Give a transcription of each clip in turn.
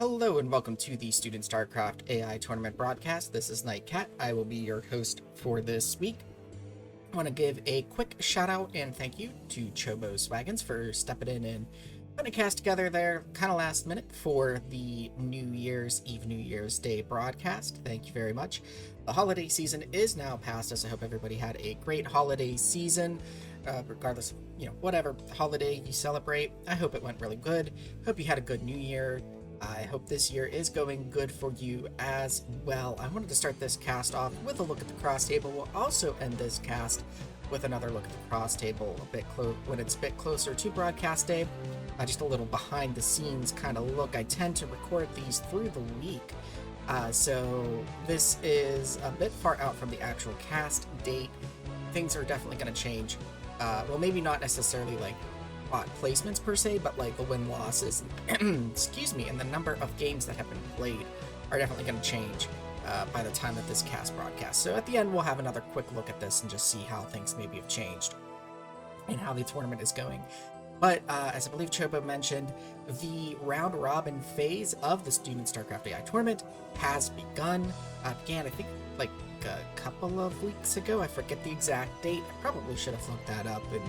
Hello and welcome to the Student StarCraft AI Tournament broadcast. This is Nightcat. I will be your host for this week. I want to give a quick shout out and thank you to Chobo's Wagons for stepping in and putting a cast together there kind of last minute for the New Year's Eve, New Year's Day broadcast. Thank you very much. The holiday season is now past us. I hope everybody had a great holiday season. Regardless of, whatever holiday you celebrate, I hope it went really good. Hope you had a good New Year. I hope this year is going good for you as well. I wanted to start this cast off with a look at the cross table. We'll also end this cast with another look at the cross table when it's a bit closer to broadcast day. Just a little behind the scenes kind of look. I tend to record these through the week, so this is a bit far out from the actual cast date. Things are definitely going to change. Well, maybe not necessarily like placements per se, but like the win-losses excuse me, and the number of games that have been played are definitely going to change by the time of this cast broadcast. So at the end we'll have another quick look at this and just see how things maybe have changed and how the tournament is going. But as I believe Chobo mentioned, the round robin phase of the Student StarCraft AI tournament has begun. Began I think like a couple of weeks ago. I forget the exact date. I probably should have looked that up and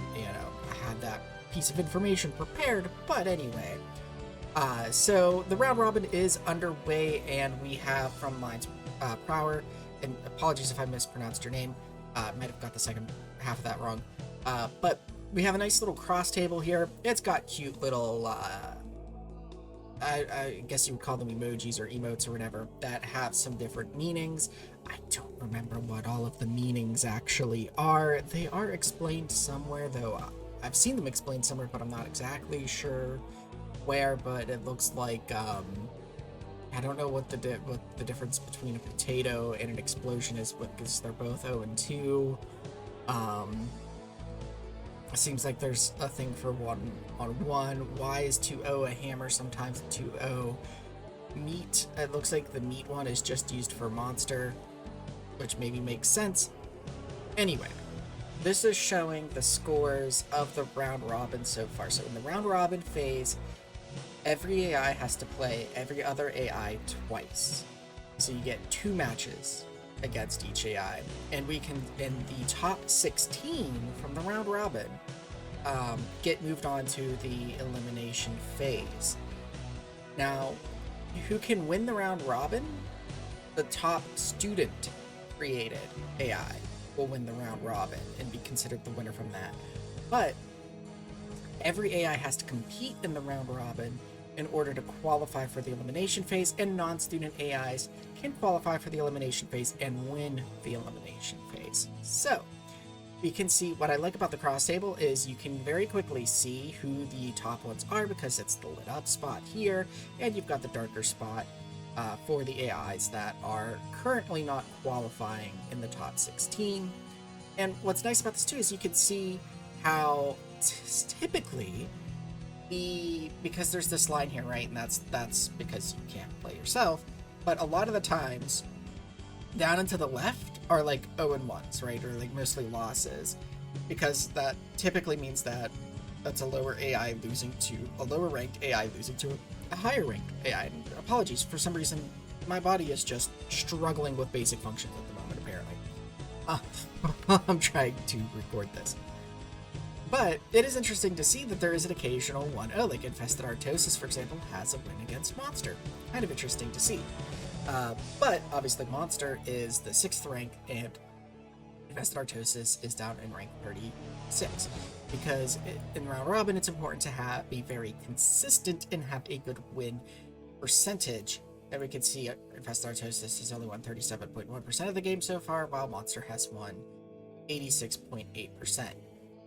I had that piece of information prepared, but anyway, so the round robin is underway, and we have from Lines Prower, and apologies if I mispronounced your name, might have got the second half of that wrong, but we have a nice little cross table here. It's got cute little I guess you would call them emojis or emotes or whatever that have some different meanings. I don't remember what all of the meanings actually are. They are explained somewhere though. I've seen them explained somewhere, but I'm not exactly sure where. But it looks like I don't know what the difference between a potato and an explosion is, because they're both O and 2. It seems like there's a thing for 1 on 1. Y is 2O, a hammer sometimes 2O. Meat, it looks like the meat one is just used for monster, which maybe makes sense. Anyway. This is showing the scores of the round robin so far. So in the round robin phase, every AI has to play every other AI twice. So you get 2 matches against each AI. And we can, in the top 16 from the round robin, get moved on to the elimination phase. Now, who can win the round robin? The top student created AI will win the round robin and be considered the winner from that. But every AI has to compete in the round robin in order to qualify for the elimination phase, and non-student AIs can qualify for the elimination phase and win the elimination phase. So we can see, what I like about the cross table is you can very quickly see who the top ones are, because it's the lit up spot here, and you've got the darker spot for the AIs that are currently not qualifying in the top 16. And what's nice about this too is you can see how typically because there's this line here, right? And that's because you can't play yourself. But a lot of the times, down and to the left are like 0 and 1s, right? Or like mostly losses, because that typically means that that's a lower AI losing to a lower ranked AI losing to a higher ranked AI. And apologies, for some reason my body is just struggling with basic functions at the moment, apparently. I'm trying to record this. But it is interesting to see that there is an occasional 1-0, like Infested Artosis, for example, has a win against Monster. Kind of interesting to see. But obviously Monster is the 6th rank, and Infested Artosis is down in rank 36. Because in round robin, it's important to be very consistent and have a good win percentage. And we can see Infested Artosis has only won 37.1% of the game so far, while Monster has won 86.8%.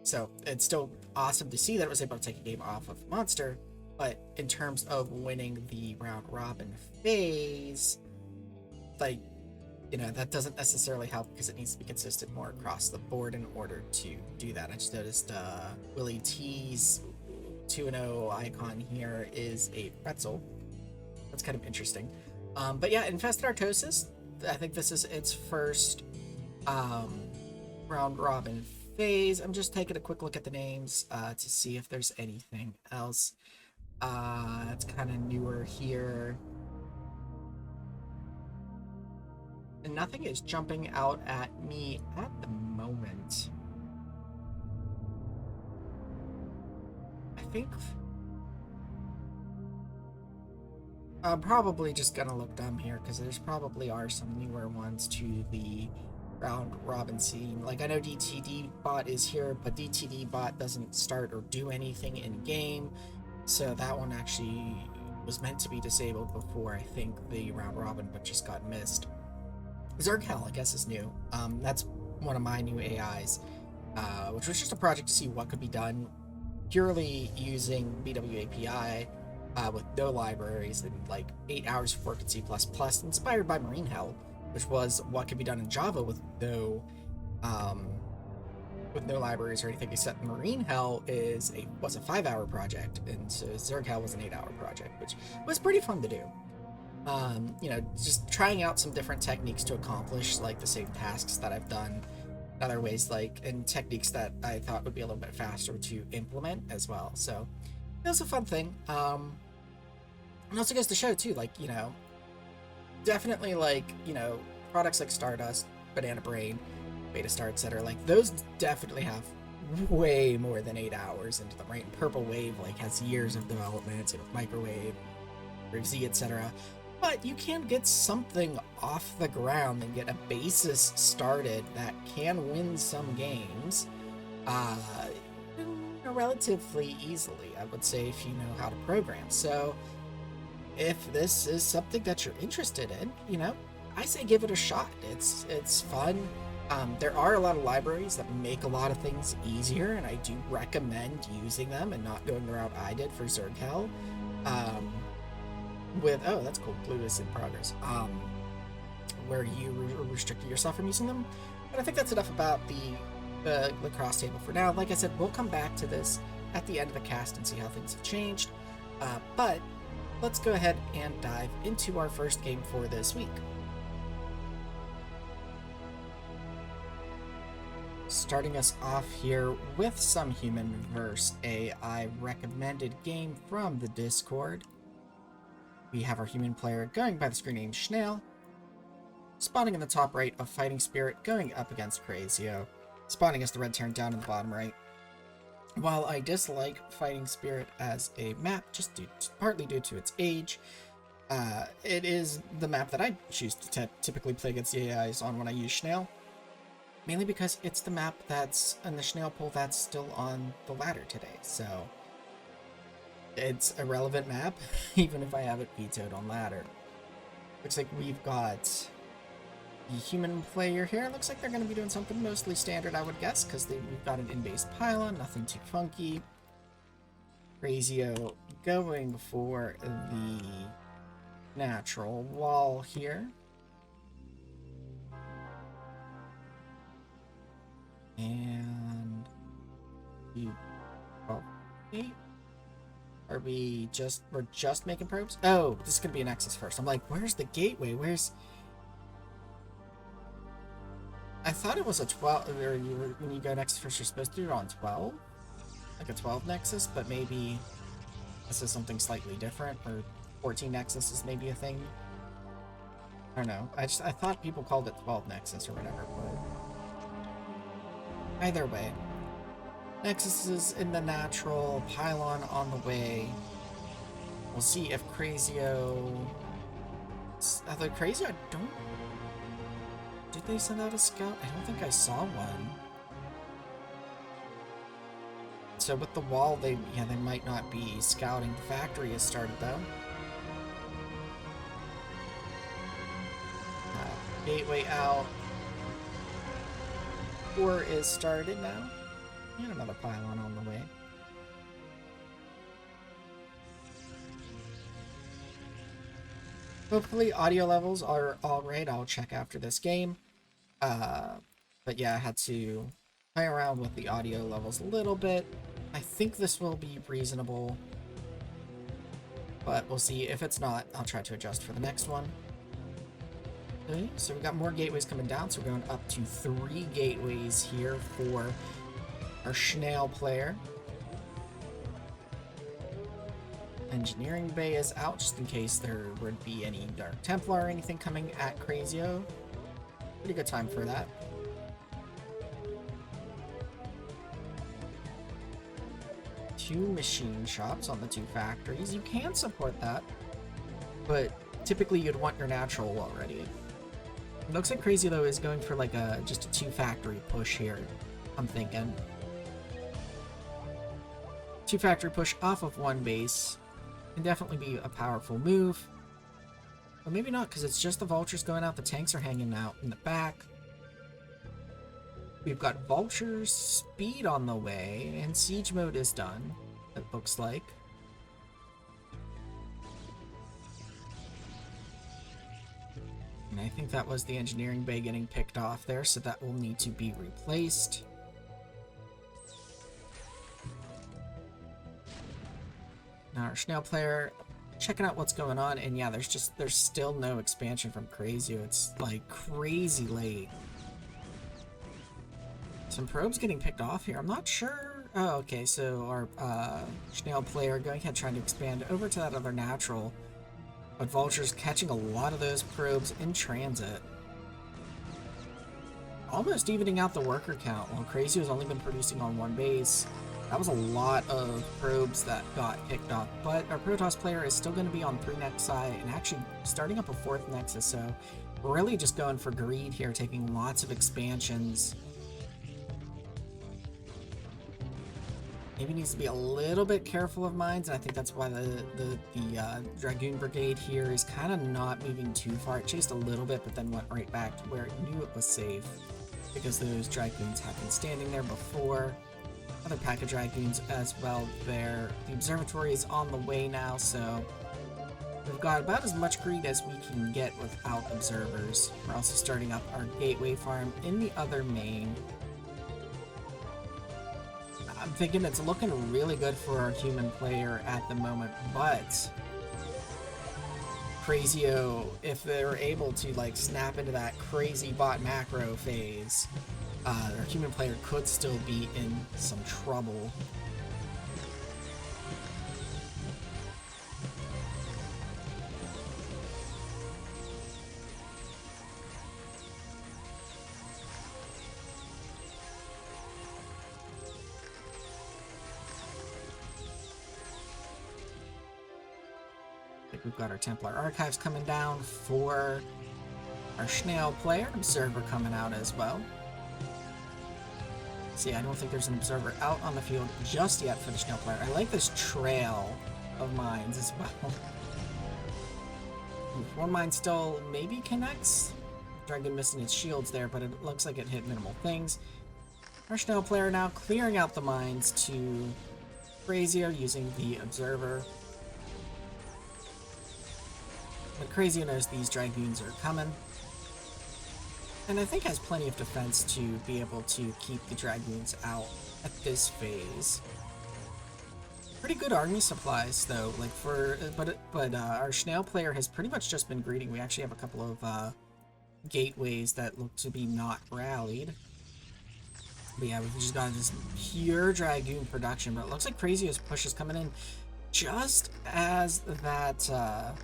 So it's still awesome to see that it was able to take a game off of Monster, but in terms of winning the round robin phase, like, that doesn't necessarily help, because it needs to be consistent more across the board in order to do that. I just noticed Willie T's 2-0 icon here is a pretzel. That's kind of interesting. But yeah, Infested Artosis, I think this is its first round robin phase. I'm just taking a quick look at the names to see if there's anything else. It's kind of newer here. nothing is jumping out at me at the moment. I think I'm probably just gonna look dumb here because there's probably are some newer ones to the round robin scene. Like, I know DTD bot is here, but DTD bot doesn't start or do anything in game, so that one actually was meant to be disabled before I think the round robin, but just got missed. Zerghel, I guess, is new. That's one of my new AIs, which was just a project to see what could be done purely using BW API with no libraries and like 8 hours of work in C++, inspired by Marine Hell, which was what could be done in Java with no libraries or anything, except Marine Hell was a 5-hour project, and so Zerghel was an 8-hour project, which was pretty fun to do. Just trying out some different techniques to accomplish like the same tasks that I've done in other ways, and techniques that I thought would be a little bit faster to implement as well. So it was a fun thing. And also goes to show too, definitely products like Stardust, Banana Brain, Beta Star, etc. Like, those definitely have way more than 8 hours into them, right? Purple Wave has years of development, same with Microwave, Brave Z, etc. But you can get something off the ground and get a basis started that can win some games relatively easily, I would say, if you know how to program. So if this is something that you're interested in, I say give it a shot. It's fun. There are a lot of libraries that make a lot of things easier, and I do recommend using them and not going the route I did for Zerghel. Oh, that's cool, Blue is in progress. Where you restricted yourself from using them. But I think that's enough about the cross table for now. Like I said, we'll come back to this at the end of the cast and see how things have changed. But let's go ahead and dive into our first game for this week. Starting us off here with some human versus AI recommended game from the Discord. We have our human player going by the screen name Schnail, spawning in the top right of Fighting Spirit, going up against Crazio, spawning as the red Terran down in the bottom right. While I dislike Fighting Spirit as a map, partly due to its age, it is the map that I choose to typically play against the AIs on when I use Schnail. Mainly because it's the map that's in the Schnail pool that's still on the ladder today, so it's a relevant map, even if I have it vetoed on ladder. Looks like we've got the human player here. Looks like they're going to be doing something mostly standard, I would guess, because we've got an in-base pylon, nothing too funky. Crazio going for the natural wall here. And okay. We're just making probes? Oh, this is gonna be a Nexus first. I'm like, where's the gateway? I thought it was a 12, or when you go Nexus first, you're supposed to do it on 12? Like a 12 Nexus, but maybe this is something slightly different, or 14 Nexus is maybe a thing. I don't know. I thought people called it 12 Nexus or whatever, but either way, Nexus is in the natural, pylon on the way. We'll see if Crazio... Although Crazio, did they send out a scout? I don't think I saw one. So with the wall, they might not be scouting. The factory has started, though. Gateway out. Core is started now. And another pylon on the way. Hopefully audio levels are alright. I'll check after this game. But yeah, I had to play around with the audio levels a little bit. I think this will be reasonable. But we'll see. If it's not, I'll try to adjust for the next one. Okay, so we got more gateways coming down, so we're going up to 3 gateways here for our Schnail player. Engineering Bay is out, just in case there would be any Dark Templar or anything coming at Crazio. Pretty good time for that. Two machine shops on the two factories. You can support that, but typically you'd want your natural already. It looks like Crazy though is going for like just a two factory push here, I'm thinking. Two factory push off of one base can definitely be a powerful move. But maybe not, because it's just the vultures going out. The tanks are hanging out in the back. We've got vultures, speed on the way, and siege mode is done, it looks like. And I think that was the engineering bay getting picked off there, so that will need to be replaced. Now our snail player checking out what's going on, and yeah, there's still no expansion from Crazy. It's like crazy late. Some probes getting picked off here. I'm not sure. Oh, okay, so our snail player going ahead trying to expand over to that other natural, but vultures catching a lot of those probes in transit. Almost evening out the worker count. While Crazy has only been producing on one base, that was a lot of probes that got picked off, but our Protoss player is still going to be on 3 Nexi and actually starting up a 4th Nexus, so we're really just going for greed here, taking lots of expansions. Maybe needs to be a little bit careful of mines, and I think that's why the Dragoon Brigade here is kind of not moving too far. It chased a little bit, but then went right back to where it knew it was safe, because those Dragoons have been standing there before. Another pack of Dragoons as well there. The observatory is on the way now, so we've got about as much greed as we can get without observers. We're also starting up our gateway farm in the other main. I'm thinking it's looking really good for our human player at the moment, but Crazio, if they're able to like snap into that crazy bot macro phase, our human player could still be in some trouble. I think we've got our Templar Archives coming down for our snail player. Observer coming out as well. See, I don't think there's an observer out on the field just yet for the snail player. I like this trail of mines as well. One mine still maybe connects. Dragon missing its shields there, but it looks like it hit minimal things. Our snail player now clearing out the mines to Crazier using the observer. But Crazier knows these Dragoons are coming, and I think has plenty of defense to be able to keep the Dragoons out at this phase. Pretty good army supplies though, like for but our snail player has pretty much just been greeting. We actually have a couple of gateways that look to be not rallied. But yeah, we've just got this pure Dragoon production, but it looks like Crazio's push is coming in just as that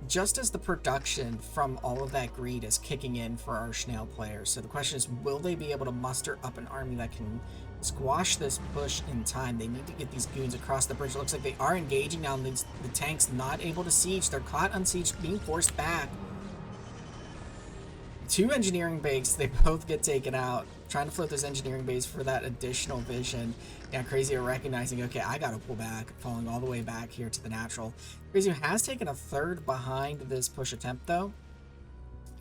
just as the production from all of that greed is kicking in for our snail players. So the question is, will they be able to muster up an army that can squash this push in time? They need to get these goons across the bridge. It looks like they are engaging now, and the tanks not able to siege. They're caught unsieged, being forced back. 2 engineering bays, they both get taken out. Trying to float those engineering bays for that additional vision. Yeah, Crazy are recognizing, okay, I gotta pull back, falling all the way back here to the natural. Crazy has taken a third behind this push attempt, though.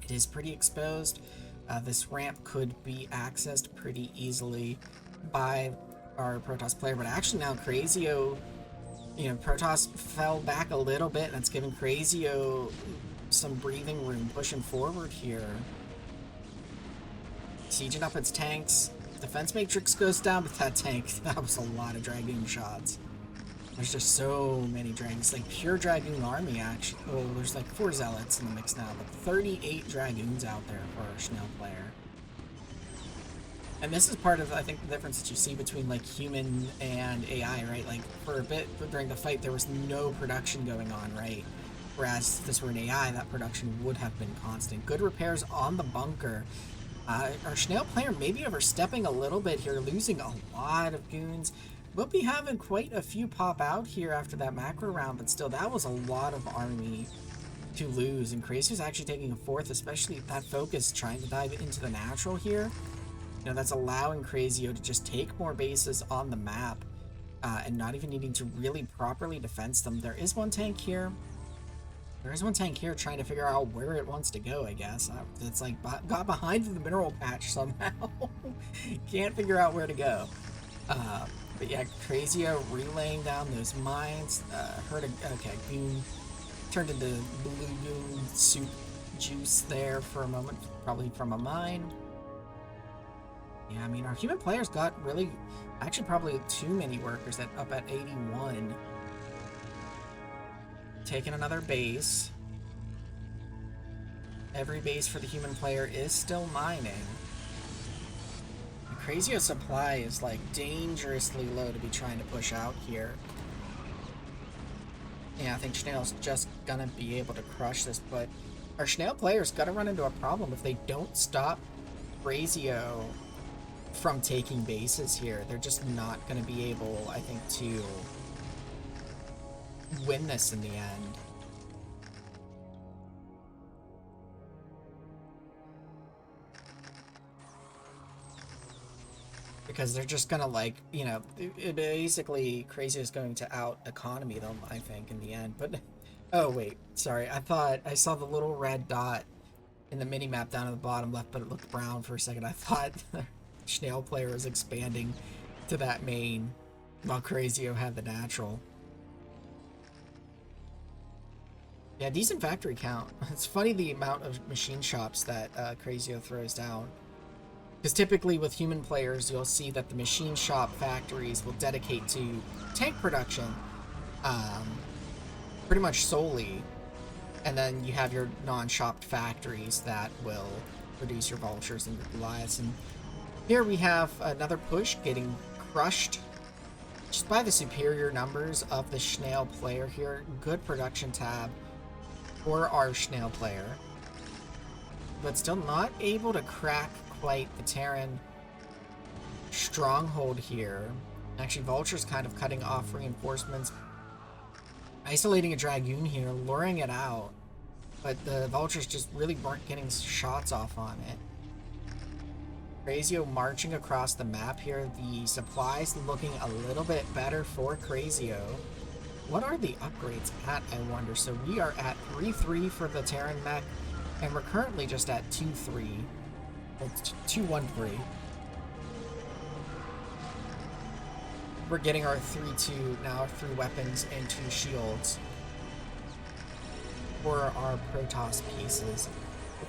It is pretty exposed. This ramp could be accessed pretty easily by our Protoss player, but actually now Crazio, you know, Protoss fell back a little bit, and it's giving Crazio some breathing room pushing forward here. Sieging up its tanks. Defense matrix goes down, but that tank, that was a lot of Dragoon shots. There's just so many Dragons, like pure Dragoon army actually. Oh, there's like 4 Zealots in the mix now, but 38 Dragoons out there for our snail player. And this is part of, I think, the difference that you see between like human and AI, right? Like for a bit during the fight, there was no production going on, right? Whereas if this were an AI, that production would have been constant. Good repairs on the bunker. Our Snail player maybe overstepping a little bit here, losing a lot of goons. We'll be having quite a few pop out here after that macro round, but still, that was a lot of army to lose. And Crazy's actually taking a fourth, especially that focus trying to dive into the natural here. You know, that's allowing Crazio to just take more bases on the map and not even needing to really properly defense them. There is one tank here. There is one tank here trying to figure out where it wants to go, I guess. It's like got behind the mineral patch somehow. Can't figure out where to go. But yeah, Crazio relaying down those mines. Okay, goon turned into blue goon soup juice there for a moment, probably from a mine. Yeah, I mean, our human players got really, actually probably too many workers up at 81. Taking another base. Every base for the human player is still mining. The Crazio supply is like dangerously low to be trying to push out here. Yeah, I think Snail's just gonna be able to crush this, but our Snail players gotta run into a problem if they don't stop Crazio from taking bases here. They're just not gonna be able, I think, to win this in the end. Because they're just gonna, like, you know, basically Crazy is going to out economy them, I think, in the end. But oh wait, sorry, I thought I saw the little red dot in the mini map down at the bottom left, but it looked brown for a second. I thought the Snail player was expanding to that main while Crazio had the natural. Yeah, decent factory count. It's funny the amount of machine shops that Crazio throws down. Because typically with human players, you'll see that the machine shop factories will dedicate to tank production pretty much solely. And then you have your non-shopped factories that will produce your vultures and your Goliaths. And here we have another push getting crushed just by the superior numbers of the Snail player here. Good production tab for our Snail player, but still not able to crack quite the Terran stronghold here. Actually, Vulture's kind of cutting off reinforcements, isolating a Dragoon here, luring it out, but the Vultures just really weren't getting shots off on it. Crazio marching across the map here. The supplies looking a little bit better for Crazio. What are the upgrades at, I wonder? So we are at 3-3 for the Terran mech, and we're currently just at 2-3. Well, 2-1-3. We're getting our 3-2 now, 3 weapons and 2 shields for our Protoss pieces.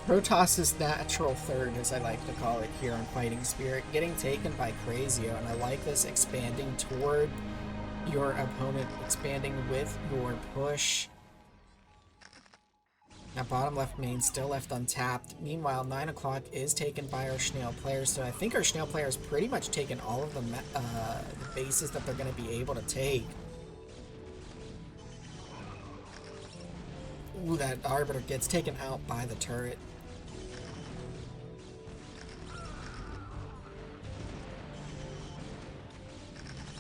Protoss's natural third, as I like to call it here on Fighting Spirit, getting taken by Crazio, and I like this, expanding toward your opponent, expanding with your push. Now bottom left main still left untapped. Meanwhile, 9 o'clock is taken by our Snail players, so I think our Snail players pretty much taken all of the bases that they're going to be able to take. Ooh, that Arbiter gets taken out by the turret.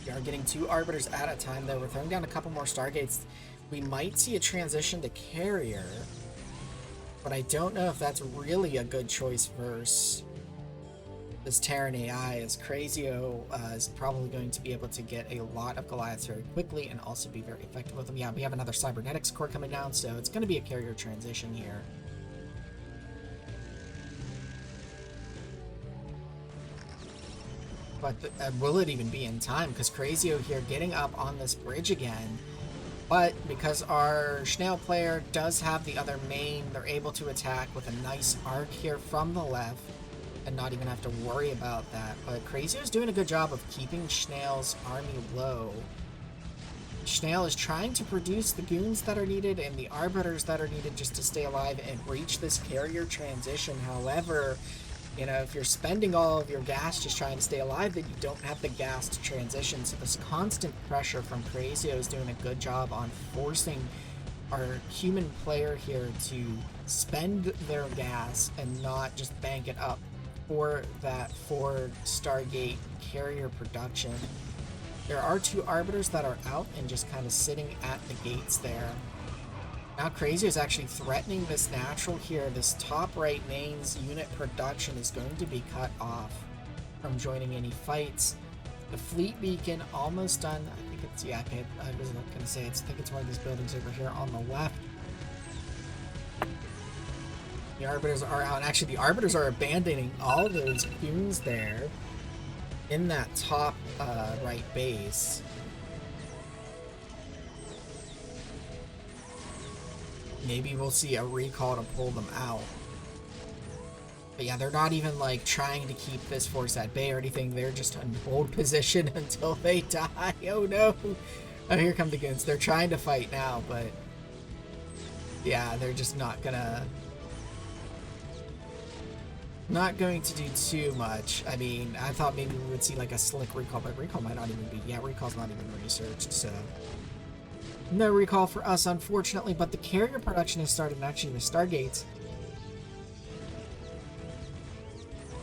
We are getting 2 Arbiters at a time, though. We're throwing down a couple more Stargates. We might see a transition to Carrier, but I don't know if that's really a good choice versus this Terran AI, as Crazio is probably going to be able to get a lot of Goliaths very quickly and also be very effective with them. Yeah, we have another Cybernetics core coming down, so it's going to be a Carrier transition here. But will it even be in time? Because Crazio here getting up on this bridge again. But because our Snail player does have the other main, they're able to attack with a nice arc here from the left and not even have to worry about that. But Crazio's doing a good job of keeping Snail's army low. Snail is trying to produce the goons that are needed and the arbiters that are needed just to stay alive and reach this carrier transition. However, you know, if you're spending all of your gas just trying to stay alive, then you don't have the gas to transition. So this constant pressure from Crazio is doing a good job on forcing our human player here to spend their gas and not just bank it up for that for Stargate carrier production. There are 2 arbiters that are out and just kind of sitting at the gates there. Now Crazy is actually threatening this natural here. This top right main's unit production is going to be cut off from joining any fights. The fleet beacon almost done. I think it's, yeah, okay, I was going to say, I think it's one of these buildings over here on the left. The arbiters are out. Actually, the arbiters are abandoning all those goons there in that top right base. Maybe we'll see a recall to pull them out. But yeah, they're not even like trying to keep this force at bay or anything. They're just in hold position until they die. Oh no! Oh, here come the goons. They're trying to fight now, but yeah, they're just not going to do too much. I mean, I thought maybe we would see like a slick recall, but recall might not even be. Yeah, recall's not even researched, so no recall for us, unfortunately. But the carrier production has started, and actually the Stargates.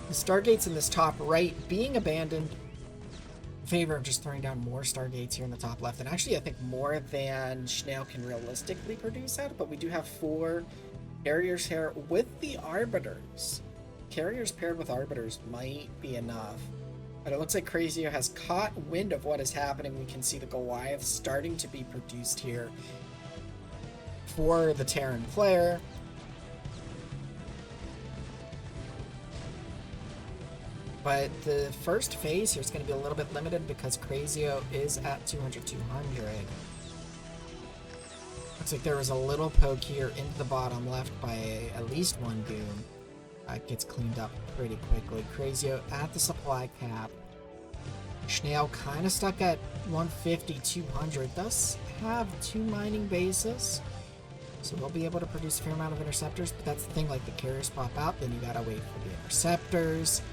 The Stargates in this top right being abandoned in favor of just throwing down more Stargates here in the top left. And actually, I think more than Schnell can realistically produce out, but we do have 4 carriers here with the Arbiters. Carriers paired with Arbiters might be enough. But it looks like Crazio has caught wind of what is happening. We can see the Goliath starting to be produced here for the Terran player. But the first phase here is going to be a little bit limited because Crazio is at 200. Looks like there was a little poke here into the bottom left by at least 1 goon. Gets cleaned up pretty quickly. Crazio at the supply cap. Schnell kind of stuck at 150, 200. Does have 2 mining bases, so we'll be able to produce a fair amount of interceptors. But that's the thing, like the carriers pop out, then you gotta wait for the interceptors.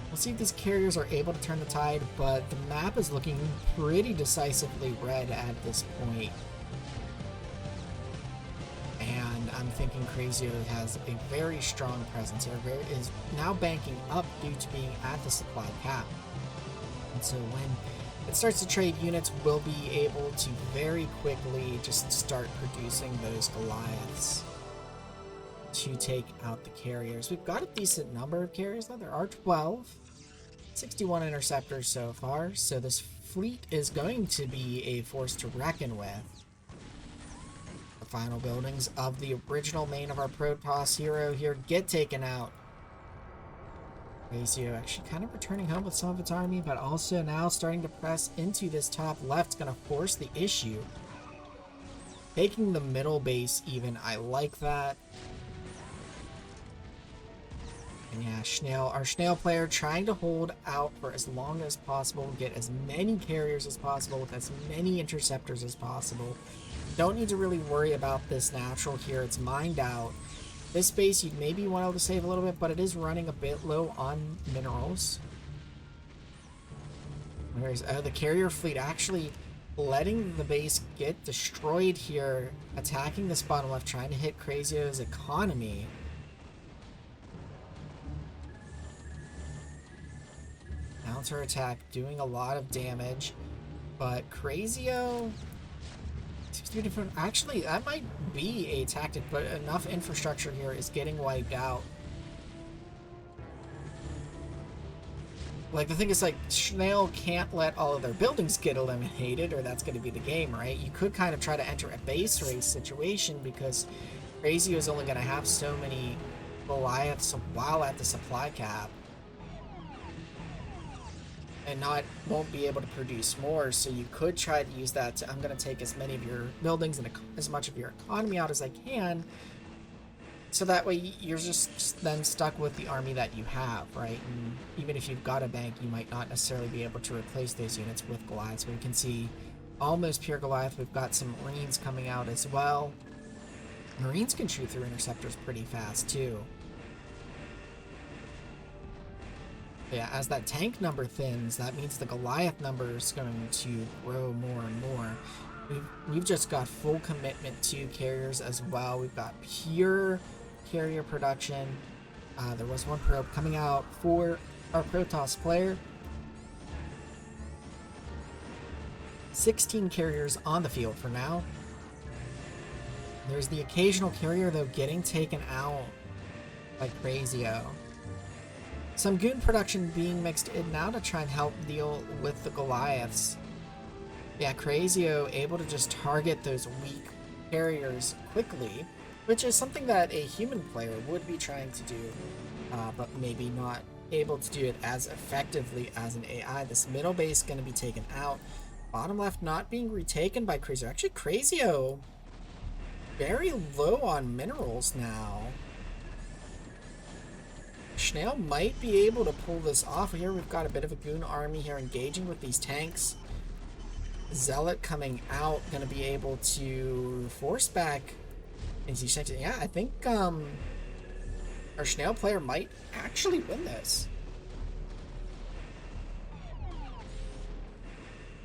We'll see if these carriers are able to turn the tide, but the map is looking pretty decisively red at this point. And I'm thinking Crazio has a very strong presence here. Is now banking up due to being at the supply cap. And so when it starts to trade units, we'll be able to very quickly just start producing those Goliaths to take out the carriers. We've got a decent number of carriers though. There are 12. 61 interceptors so far. So this fleet is going to be a force to reckon with. The final buildings of the original main of our Protoss hero here get taken out. Crazio actually kind of returning home with some of its army, but also now starting to press into this top left. It's going to force the issue. Taking the middle base even. I like that. And yeah, Schnell, our Schnell player, trying to hold out for as long as possible, get as many carriers as possible with as many interceptors as possible. Don't need to really worry about this natural here. It's mined out. This base you maybe want able to save a little bit, but it is running a bit low on minerals. Whereas the carrier fleet actually letting the base get destroyed here, attacking this bottom left, trying to hit Crazio's economy. Counter attack, doing a lot of damage, but Crazio seems to be different. Actually, that might be a tactic, but enough infrastructure here is getting wiped out. Like, the thing is, like, Schnell can't let all of their buildings get eliminated, or that's going to be the game, right? You could kind of try to enter a base race situation, because Crazio is only going to have so many Goliaths while at the supply cap. And won't be able to produce more, so you could try to use that to, I'm going to take as many of your buildings and as much of your economy out as I can, so that way you're just then stuck with the army that you have, right? And even if you've got a bank, you might not necessarily be able to replace those units with Goliaths. We can see almost pure Goliath. We've got some Marines coming out as well. Marines can shoot through interceptors pretty fast too. Yeah, as that tank number thins, that means the Goliath number is going to grow more and more. We've just got full commitment to carriers as well. We've got pure carrier production. There was one probe coming out for our Protoss player. 16 carriers on the field for now. There's the occasional carrier, though, getting taken out by Crazio. Some Goon production being mixed in now to try and help deal with the Goliaths. Yeah, Crazio able to just target those weak carriers quickly, which is something that a human player would be trying to do, but maybe not able to do it as effectively as an AI. This middle base going to be taken out. Bottom left not being retaken by Crazio. Actually, Crazio very low on minerals now. Snail might be able to pull this off. Here we've got a bit of a Goon army here engaging with these tanks. Zealot coming out, going to be able to force back. Yeah, I think our Snail player might actually win this.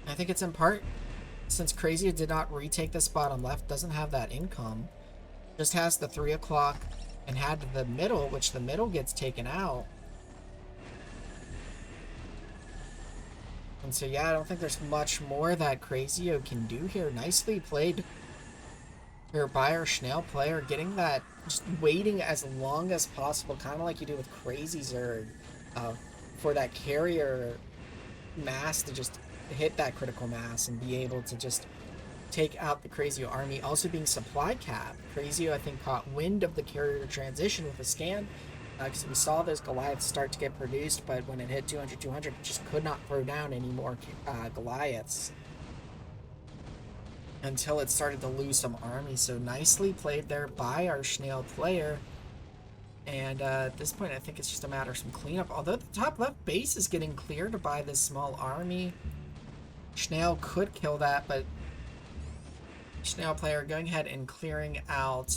I think it's in part since Crazio did not retake this bottom left, doesn't have that income, just has the 3 o'clock and had the middle, which the middle gets taken out. And so yeah, I don't think there's much more that Crazio can do here. Nicely played here by our Snail player, getting that, just waiting as long as possible, kind of like you do with Crazy Zerg, for that carrier mass to just hit that critical mass and be able to just take out the Crazio army. Also being supply capped. Crazio, I think, caught wind of the carrier transition with a scan, because we saw those Goliaths start to get produced, but when it hit 200, it just could not throw down any more Goliaths until it started to lose some army. So nicely played there by our Snail player. And at this point, I think it's just a matter of some cleanup. Although the top left base is getting cleared by this small army, Snail could kill that, but Snail player going ahead and clearing out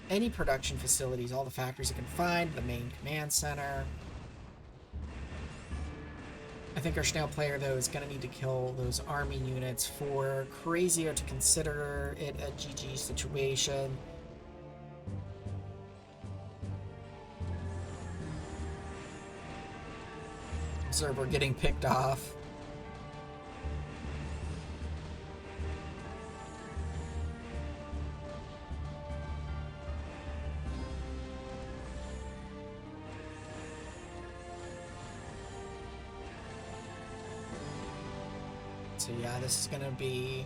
any production facilities, all the factories it can find, the main command center. I think our Snail player, though, is going to need to kill those army units for Crazio to consider it a GG situation. Observer getting picked off. So yeah, this is gonna be,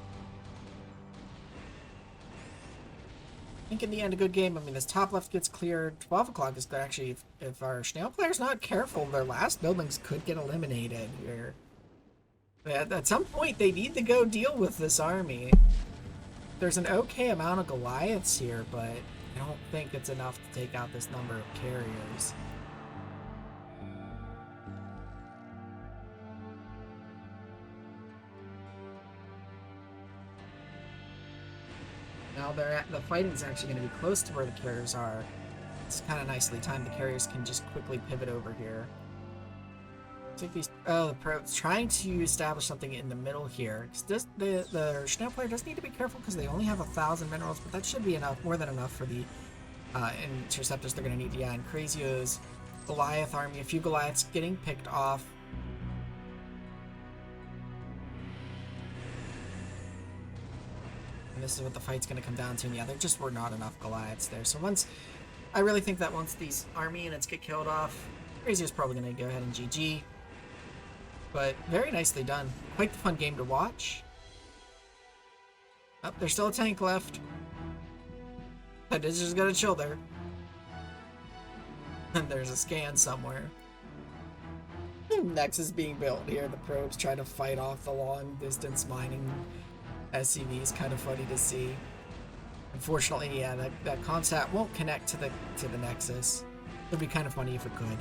I think in the end, a good game. I mean, this top left gets cleared. 12 o'clock is actually, if our Snail player's not careful, their last buildings could get eliminated here. At some point, they need to go deal with this army. There's an okay amount of Goliaths here, but I don't think it's enough to take out this number of carriers. Now the fighting's actually going to be close to where the carriers are. It's kind of nicely timed. The carriers can just quickly pivot over here. Take these. Oh, the pro's trying to establish something in the middle here. The Snail player does need to be careful because they only have 1,000 minerals, but that should be enough, more than enough for the interceptors they're going to need. Yeah, and Crazio's Goliath army, a few Goliaths getting picked off. And this is what the fight's going to come down to. And yeah, there just were not enough Goliaths there. So I really think that once these army units get killed off, Crazio's probably going to go ahead and GG. But very nicely done. Quite the fun game to watch. Oh, there's still a tank left. That is just going to chill there. And there's a scan somewhere. Nexus being built here. The probes trying to fight off the long distance mining SCV is kind of funny to see. Unfortunately, yeah, that Comsat won't connect to the Nexus. It would be kind of funny if it could.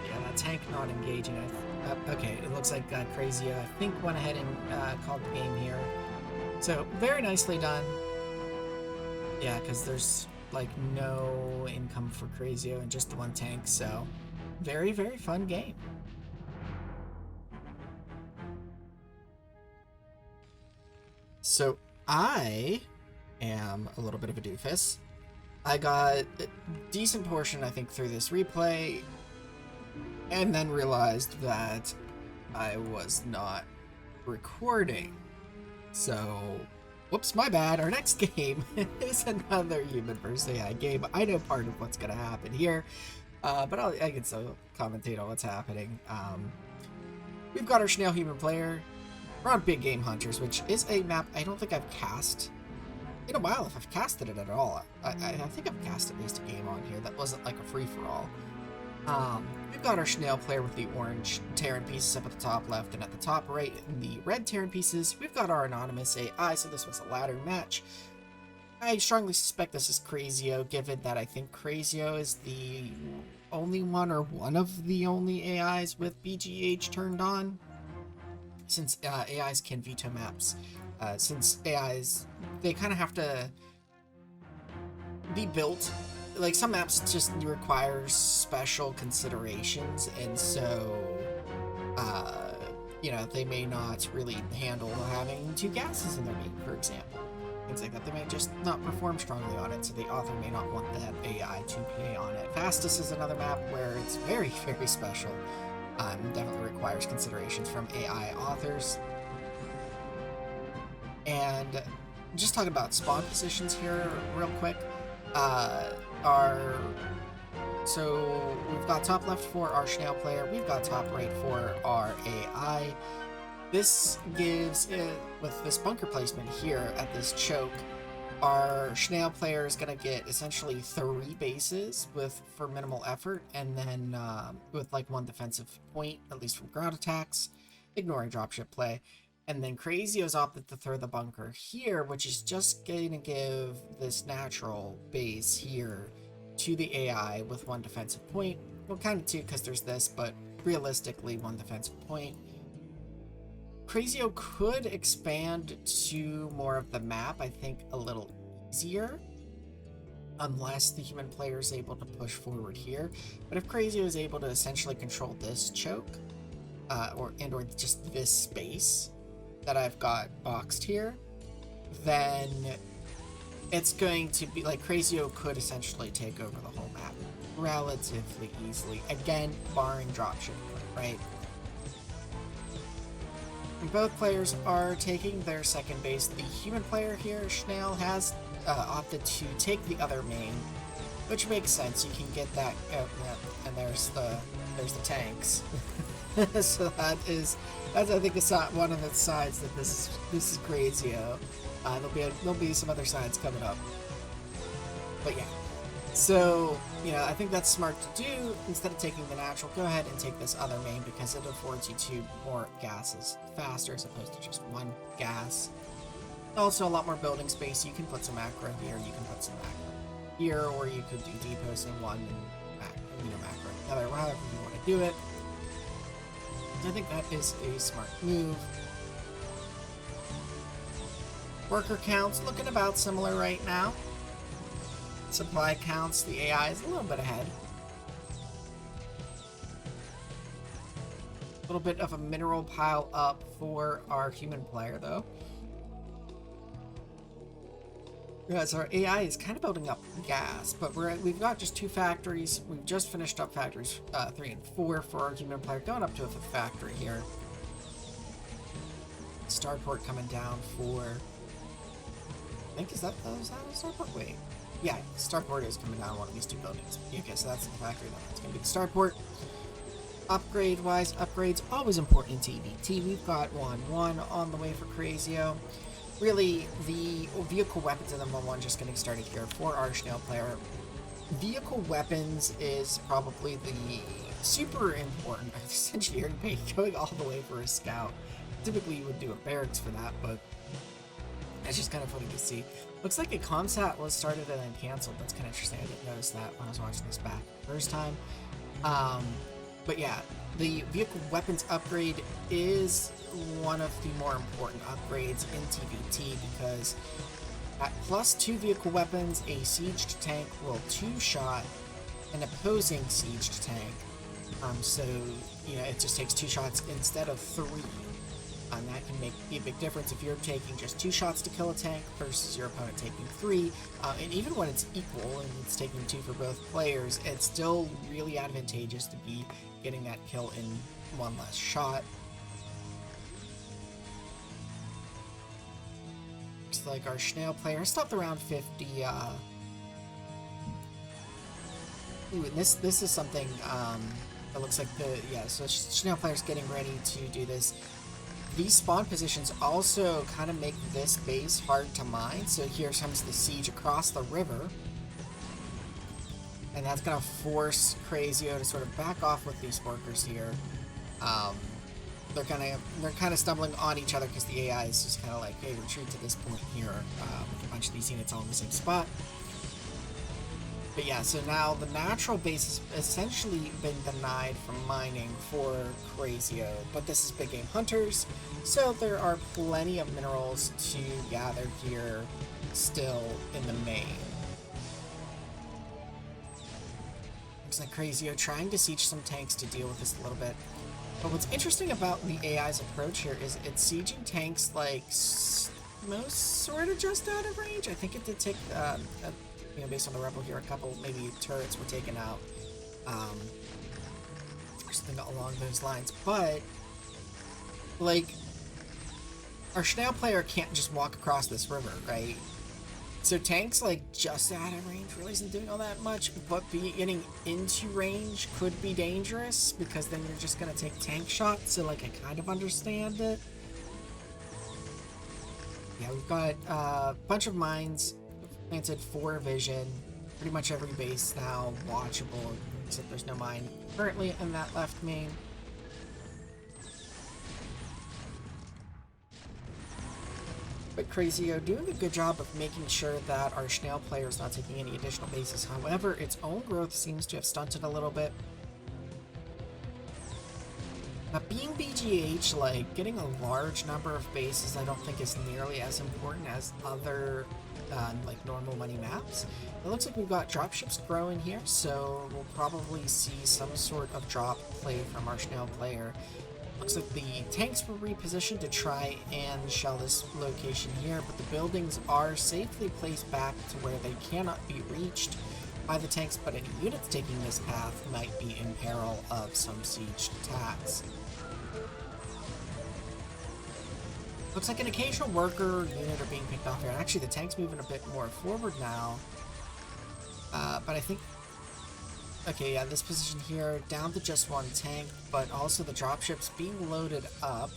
Yeah, that tank not engaging. Okay, it looks like Crazio, I think, went ahead and called the game here. So, very nicely done. Yeah, because there's, like, no income for Crazio and just the one tank, so very, very fun game. So I am a little bit of a doofus. I got a decent portion, I think, through this replay, and then realized that I was not recording. So, whoops, my bad. Our next game is another human versus AI game. I know part of what's going to happen here, but I can still commentate on what's happening. We've got our snail human player. We're on Big Game Hunters, which is a map I don't think I've cast in a while, if I've casted it at all. I think I've cast at least a game on here that wasn't like a free-for-all. We've got our snail player with the orange Terran pieces up at the top left, and at the top right, in the red Terran pieces, we've got our anonymous AI, so this was a ladder match. I strongly suspect this is Crazio, given that I think Crazio is the only one, or one of the only AIs with BGH turned on, since AIs can veto maps. Since AIs, they kind of have to be built, like some maps just require special considerations, and so you know, they may not really handle having two gases in their game, for example. Things like that. They may just not perform strongly on it, so the author may not want that AI to play on it. Fastest is another map where it's very, very special. Definitely requires considerations from AI authors. And just talking about spawn positions here real quick. So we've got top left for our snail player, we've got top right for our AI. This gives it, with this bunker placement here at this choke, our snail player is going to get essentially 3 bases for minimal effort, and then with like 1 defensive point, at least from ground attacks, ignoring dropship play. And then Crazio's opted to throw the bunker here, which is just going to give this natural base here to the AI with 1 defensive point. Well, kind of 2 because there's this, but realistically 1 defensive point. Crazio could expand to more of the map, I think a little easier, unless the human player is able to push forward here. But if Crazio is able to essentially control this choke, or just this space that I've got boxed here, then it's going to be like Crazio could essentially take over the whole map relatively easily. Again, barring dropship, right? And both players are taking their second base. The human player here, Snail, has opted to take the other main, which makes sense. You can get that, and there's the tanks. So that's I think one of the sides that this is Crazio. There'll be some other sides coming up, but yeah. So, you know, I think that's smart to do. Instead of taking the natural, go ahead and take this other main, because it affords you 2 more gases faster as opposed to just 1 gas. Also, a lot more building space. You can put some macro here, you can put some macro here, or you could do deposing 1 and macro the other, however you want to do it. I think that is a smart move. Worker counts looking about similar right now. Supply counts, the AI is a little bit ahead. A little bit of a mineral pile up for our human player, though. Yeah, so our AI is kind of building up gas, but we've got just 2 factories. We've just finished up factories 3 and 4 for our human player, going up to a 5th factory here. Starport coming down for, I think, is that a Starport? Wait. Yeah, Starport is coming down one of these 2 buildings. Okay, so that's the factory, then it's going to be the Starport. Upgrade-wise, upgrades always important in TBT. We've got 1-1 on the way for Crazio. Really, the vehicle weapons in the 1-1 just getting started here for our snail player. Vehicle weapons is probably the super important engineering page, going all the way for a scout. Typically you would do a barracks for that, but that's just kind of funny to see. Looks like a ComSat was started and then canceled. That's kind of interesting. I didn't notice that when I was watching this back the first time. But yeah, the vehicle weapons upgrade is one of the more important upgrades in TBT, because at +2 vehicle weapons, a sieged tank will 2-shot an opposing sieged tank. So, you know, it just takes 2 shots instead of 3. That can be a big difference if you're taking just 2 shots to kill a tank versus your opponent taking 3. And even when it's equal and it's taking 2 for both players, it's still really advantageous to be getting that kill in 1 less shot. Looks like our Snail player stopped around 50. Ooh, and this is something that looks like so Snail player's getting ready to do this. These spawn positions also kind of make this base hard to mine, so here comes the siege across the river. And that's going to force Crazio to sort of back off with these workers here. They're kind of stumbling on each other because the AI is just kind of like, hey, retreat to this point here, with a bunch of these units all in the same spot. But yeah, so now the natural base has essentially been denied from mining for Crazio, but this is big game hunters, so there are plenty of minerals to gather here still in the main. Looks like Crazio trying to siege some tanks to deal with this a little bit. But what's interesting about the AI's approach here is it's sieging tanks like most sort of just out of range. I think it did take based on the Rebel here, a couple maybe turrets were taken out, or something along those lines. But like, our Snail player can't just walk across this river, right? So tanks like just out of range really isn't doing all that much, but getting into range could be dangerous because then you're just gonna take tank shots. So like, I kind of understand it. Yeah, we've got a bunch of mines planted for vision. Pretty much every base now watchable, except there's no mine currently in that left main. But Crazio doing a good job of making sure that our Snail player is not taking any additional bases. However, its own growth seems to have stunted a little bit. Now, being BGH, like, getting a large number of bases I don't think is nearly as important as other like normal money maps. It looks like we've got dropships growing here, so we'll probably see some sort of drop play from our Snail player. Looks like the tanks were repositioned to try and shell this location here, but the buildings are safely placed back to where they cannot be reached by the tanks, but any units taking this path might be in peril of some siege attacks. Looks like an occasional worker unit are being picked off here. Actually, the tank's moving a bit more forward now. But I think... Okay, yeah, this position here, down to just 1 tank, but also the dropships being loaded up.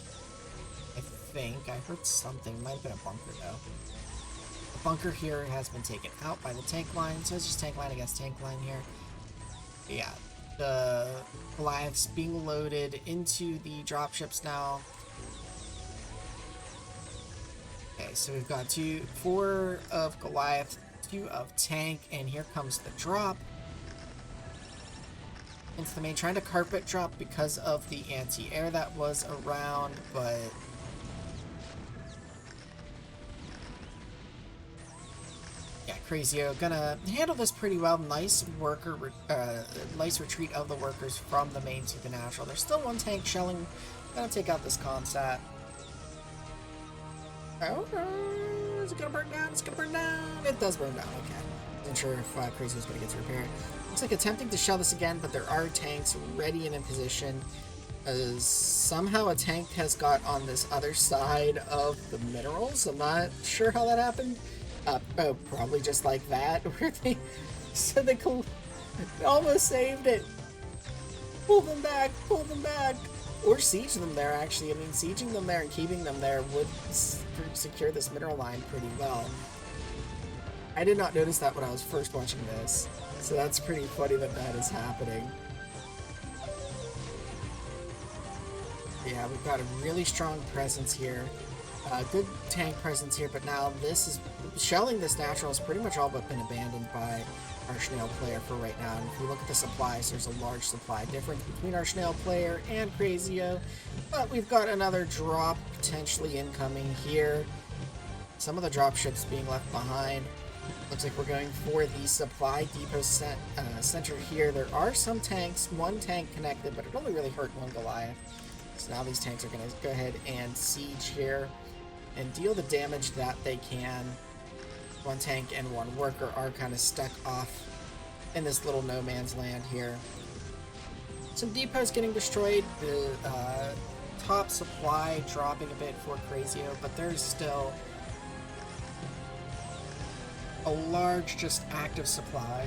I think. I heard something. Might have been a bunker, though. The bunker here has been taken out by the tank line, so it's just tank line against tank line here. Yeah, the Goliaths being loaded into the dropships now. Okay, so we've got 4 of Goliath, 2 of tank, and here comes the drop into the main, trying to carpet drop because of the anti-air that was around, but yeah, Crazio gonna handle this pretty well. Nice nice retreat of the workers from the main to the natural. There's still 1 tank shelling, gonna take out this Comsat. Oh, is it gonna burn down? It's gonna burn down. It does burn down. Okay. Wasn't sure if Crazio's gonna get to repair it. Looks like attempting to shell this again, but there are tanks ready and in position. As somehow a tank has got on this other side of the minerals. I'm not sure how that happened. Oh, probably just like that, where they said they almost saved it. Pull them back, pull them back. Or siege them there, actually. I mean, sieging them there and keeping them there would secure this mineral line pretty well. I did not notice that when I was first watching this, so that's pretty funny that that is happening. Yeah, we've got a really strong presence here. Good tank presence here, but now this is... Shelling this natural has pretty much all but been abandoned by our Snail player for right now. And if we look at the supplies, there's a large supply difference between our Snail player and Crazio. But we've got another drop potentially incoming here. Some of the drop ships being left behind. Looks like we're going for the supply depot center here. There are some tanks, 1 tank connected, but it only really hurt 1 Goliath. So now these tanks are going to go ahead and siege here and deal the damage that they can. One tank and one worker are kind of stuck off in this little no man's land here. Some depots getting destroyed. The top supply dropping a bit for Crazio, but there's still a large just active supply.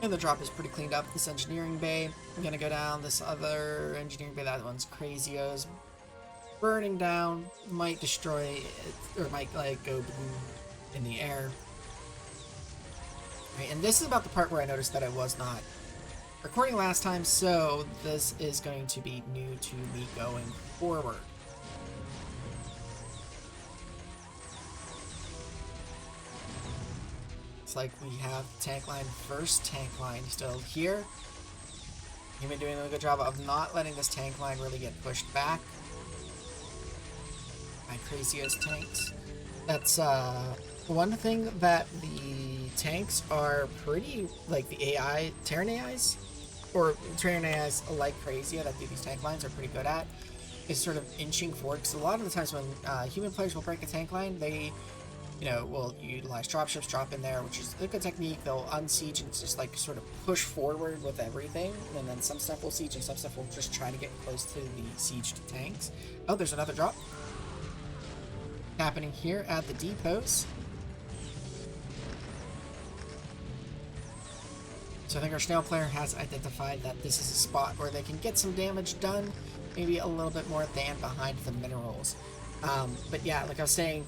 And the drop is pretty cleaned up. This engineering bay, I'm gonna go down. This other engineering bay, that one's Crazio's, burning down. Might destroy it, or might like go boom in the air. Right, and this is about the part where I noticed that I was not recording last time, so this is going to be new to me going forward. It's like we have tank line first, tank line still here. You've been doing a good job of not letting this tank line really get pushed back by Crazio's tanks. That's one thing that the tanks are pretty, like the AI, Terran AIs, or Terran AIs like Crazio that do these tank lines are pretty good at, is sort of inching forward. Because a lot of the times when human players will break a tank line, they, you know, will utilize dropships, drop in there, which is a good technique. They'll unsiege and just like sort of push forward with everything, and then some stuff will siege and some stuff will just try to get close to the sieged tanks. Oh, there's another drop happening here at the depots. So I think our snail player has identified that this is a spot where they can get some damage done, maybe a little bit more than behind the minerals. But yeah, like I was saying,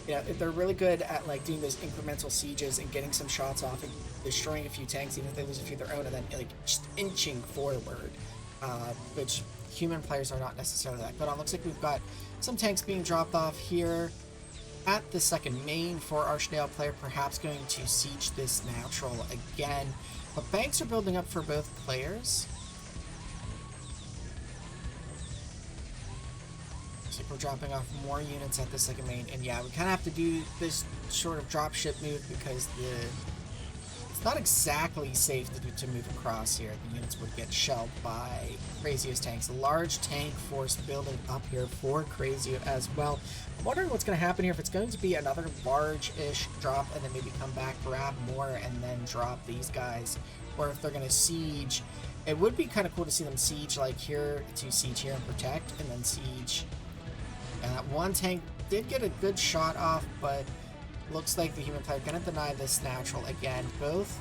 you know, they're really good at like doing those incremental sieges and getting some shots off and destroying a few tanks, even if they lose a few of their own, and then like just inching forward, which human players are not necessarily that good on. Looks like we've got some tanks being dropped off here at the second main for our snail player, perhaps going to siege this natural again. But banks are building up for both players. So we're dropping off more units at the second main, and yeah, we kind of have to do this sort of dropship move because it's not exactly safe to move across here. The units would get shelled by Crazio's tanks. A large tank force building up here for Crazio as well. I'm wondering what's going to happen here, if it's going to be another large-ish drop and then maybe come back, grab more, and then drop these guys, or if they're going to siege. It would be kind of cool to see them siege like here, to siege here and protect, and then siege. One tank did get a good shot off, but looks like the human player going to deny this natural again. Both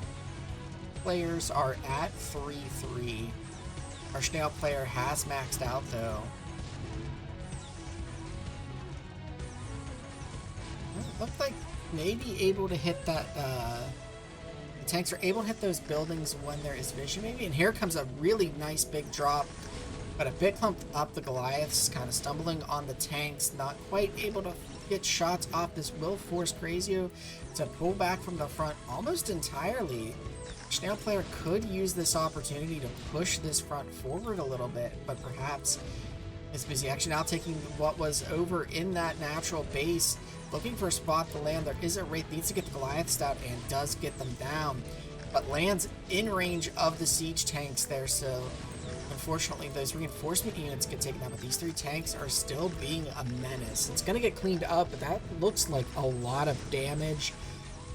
players are at 3-3. Our snail player has maxed out though. Looked like maybe able to hit that, the tanks are able to hit those buildings when there is vision maybe, and here comes a really nice big drop, but a bit clumped up. The Goliaths kind of stumbling on the tanks, not quite able to get shots off. This will force Crazio to pull back from the front almost entirely. Snail player could use this opportunity to push this front forward a little bit, but perhaps is busy actually now taking what was over in that natural base, looking for a spot to land. There is a Wraith, needs to get the Goliaths out and does get them down, but lands in range of the siege tanks there, so unfortunately those reinforcement units get taken out, but these three tanks are still being a menace. It's going to get cleaned up, but that looks like a lot of damage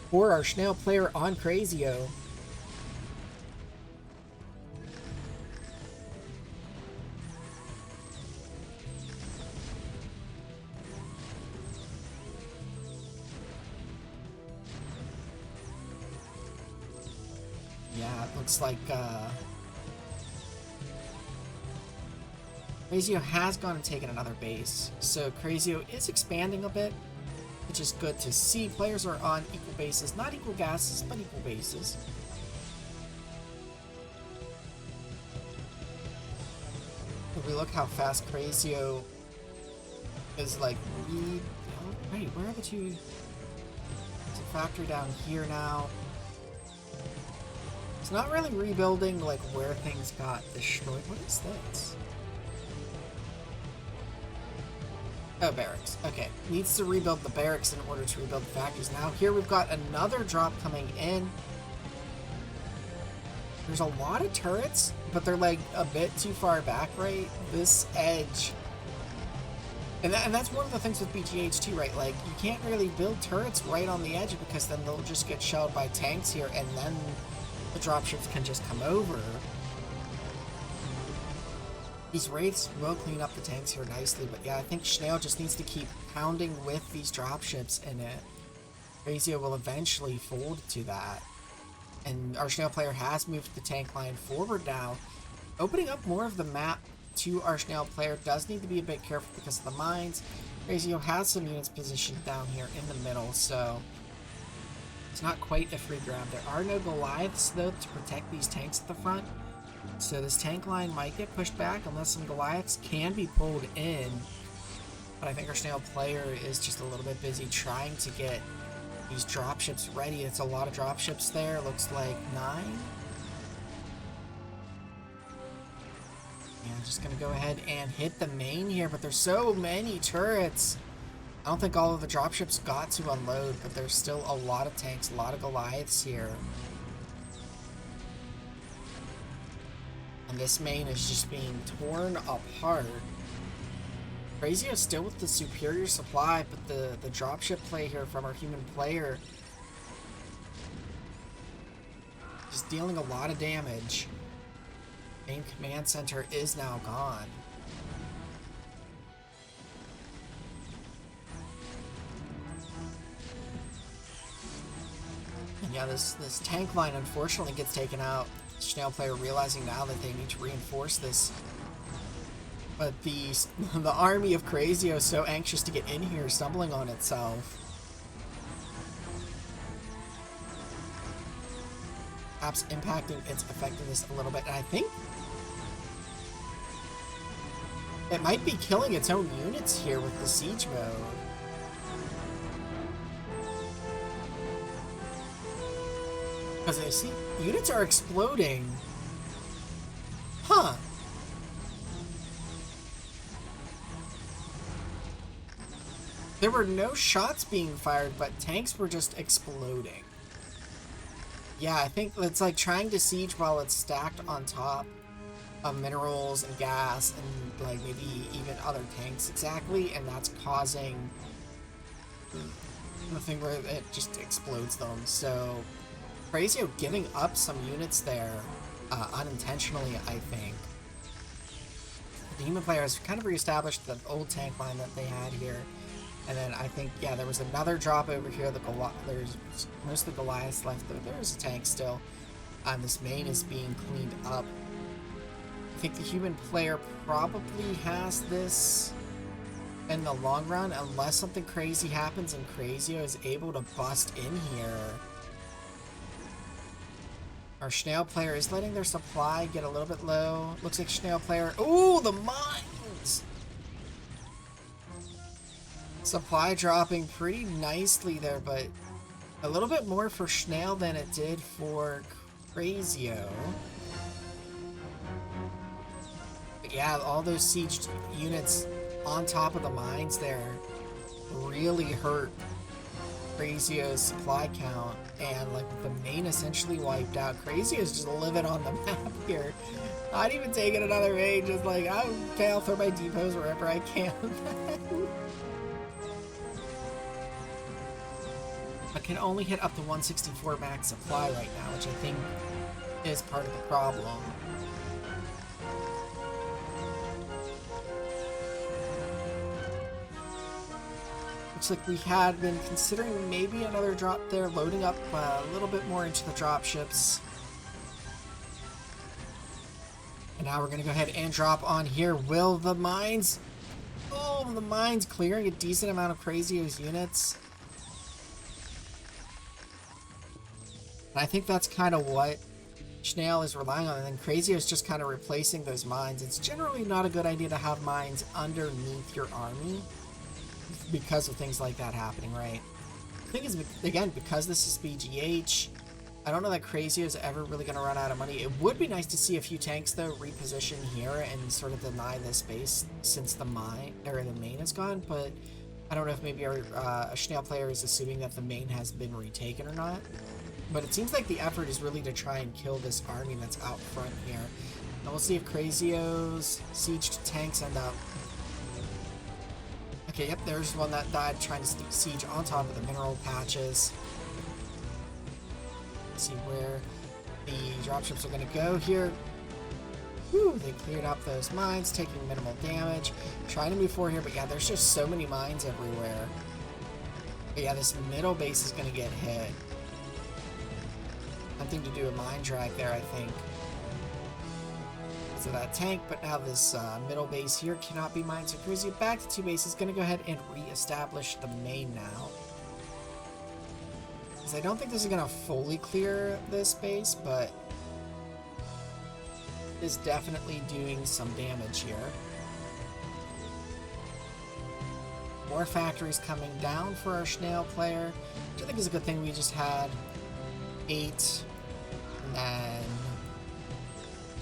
for our snail player on Crazio. Yeah, it looks like Crazio has gone and taken another base, so Crazio is expanding a bit, which is good to see. Players are on equal bases, not equal gases, but equal bases. If we look how fast Crazio is like, wait, where are the two? There's a factory down here now. It's not really rebuilding like where things got destroyed. What is this? Oh, barracks. Okay. Needs to rebuild the barracks in order to rebuild the factories. Now here we've got another drop coming in. There's a lot of turrets but they're like a bit too far back, right? This edge. And that's one of the things with BGH too, right? Like, you can't really build turrets right on the edge because then they'll just get shelled by tanks here, and then the dropships can just come over. These wraiths will clean up the tanks here nicely, but yeah, I think Snail just needs to keep pounding with these dropships, and Razio will eventually fold to that. And our Snail player has moved the tank line forward now, opening up more of the map to our Snail player. Does need to be a bit careful because of the mines. Razio has some units positioned down here in the middle, so it's not quite a free grab. There are no Goliaths, though, to protect these tanks at the front. So this tank line might get pushed back unless some Goliaths can be pulled in. But I think our Snail player is just a little bit busy trying to get these dropships ready. It's a lot of dropships there. Looks like 9. Yeah, I'm just going to go ahead and hit the main here, but there's so many turrets. I don't think all of the dropships got to unload, but there's still a lot of tanks, a lot of Goliaths here. And this main is just being torn apart. Razio's still with the superior supply, but the dropship play here from our human player is dealing a lot of damage. Main command center is now gone. And yeah, this tank line unfortunately gets taken out. Snail player realizing now that they need to reinforce this. But the army of Crazio is so anxious to get in here, stumbling on itself. Perhaps impacting its effectiveness a little bit. And I think it might be killing its own units here with the siege mode. Because I see units are exploding. Huh. There were no shots being fired, but tanks were just exploding. Yeah, I think it's like trying to siege while it's stacked on top of minerals and gas and like maybe even other tanks exactly, and that's causing the thing where it just explodes them. So Crazio giving up some units there unintentionally, I think. The human player has kind of reestablished the old tank line that they had here. And then I think, yeah, there was another drop over here. There's most of the Goliaths left, though there's a tank still. This main is being cleaned up. I think the human player probably has this in the long run, unless something crazy happens and Crazio is able to bust in here. Our Snail player is letting their supply get a little bit low. Looks like Snail player... Ooh, the mines! Supply dropping pretty nicely there, but a little bit more for Snail than it did for Crazio. But yeah, all those sieged units on top of the mines there really hurt Crazio's supply count, and like the main essentially wiped out. Crazio's just living on the map here. Not even taking another main, just like, okay, I'll throw my depots wherever I can. I can only hit up to 164 max supply right now, which I think is part of the problem. Looks like we had been considering maybe another drop there, loading up a little bit more into the dropships. And now we're going to go ahead and drop on here. Will the mines... Oh, the mines clearing a decent amount of Crazio's units. And I think that's kind of what Snail is relying on, and then Crazio is just kind of replacing those mines. It's generally not a good idea to have mines underneath your army because of things like that happening, right? The thing is, again, because this is BGH, I don't know that Crazio is ever really going to run out of money. It would be nice to see a few tanks, though, reposition here and sort of deny this space since the main is gone, but I don't know if maybe our Snail player is assuming that the main has been retaken or not. But it seems like the effort is really to try and kill this army that's out front here. And we'll see if Crazio's sieged tanks end up. Okay, yep, there's one that died trying to siege on top of the mineral patches. Let's see where the dropships are going to go here. Whew, they cleared up those mines, taking minimal damage. Trying to move forward here, but yeah, there's just so many mines everywhere. But yeah, this middle base is going to get hit. Something to do with mine drag there, I think. So that tank, but now this middle base here cannot be mined. So Crazy back to 2 bases, going to go ahead and re-establish the main now. Because I don't think this is going to fully clear this base, but is definitely doing some damage here. More factories coming down for our Snail player, which I think is a good thing. We just had 8, and then